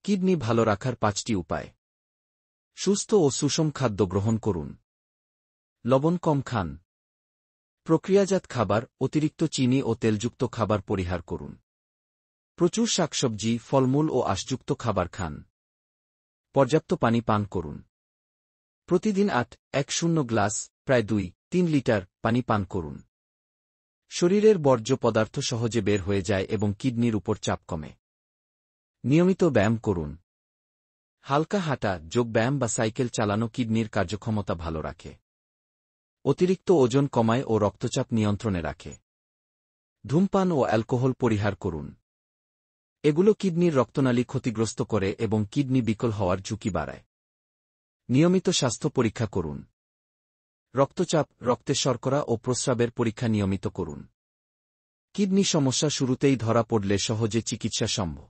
Kidney ভালো রাখার 5টি উপায়। সুস্থ ও সুষম খাদ্য গ্রহণ করুন। লবণ কম খান। প্রক্রিয়াজাত খাবার, অতিরিক্ত চিনি ও তেলযুক্ত খাবার পরিহার করুন। প্রচুর শাকসবজি, ফলমূল ও আঁশযুক্ত খাবার খান। পর্যাপ্ত পানি পান করুন। প্রতিদিন 8-10 গ্লাস প্রায় 2-3 লিটার পানি পান করুন। শরীরের বর্জ্য পদার্থ সহজে বের হয়ে যায় এবং কিডনির উপর চাপ কমে। নিয়মিত ব্যায়াম করুন। হালকা হাঁটা, যোগব্যায়াম বা সাইকেল চালানো কিডনির কার্যক্ষমতা ভালো রাখে। অতিরিক্ত ওজন কমায় ও রক্তচাপ নিয়ন্ত্রণে রাখে। ধূমপান ও অ্যালকোহল পরিহার করুন। এগুলো কিডনির রক্তনালী ক্ষতিগ্রস্ত করে এবং কিডনি বিকল হওয়ার ঝুঁকি বাড়ায়। নিয়মিত স্বাস্থ্য পরীক্ষা করুন। রক্তচাপ, রক্তের শর্করা ও প্রস্রাবের পরীক্ষা নিয়মিত করুন। কিডনি সমস্যা শুরুতেই ধরা পড়লে সহজে চিকিৎসা সম্ভব।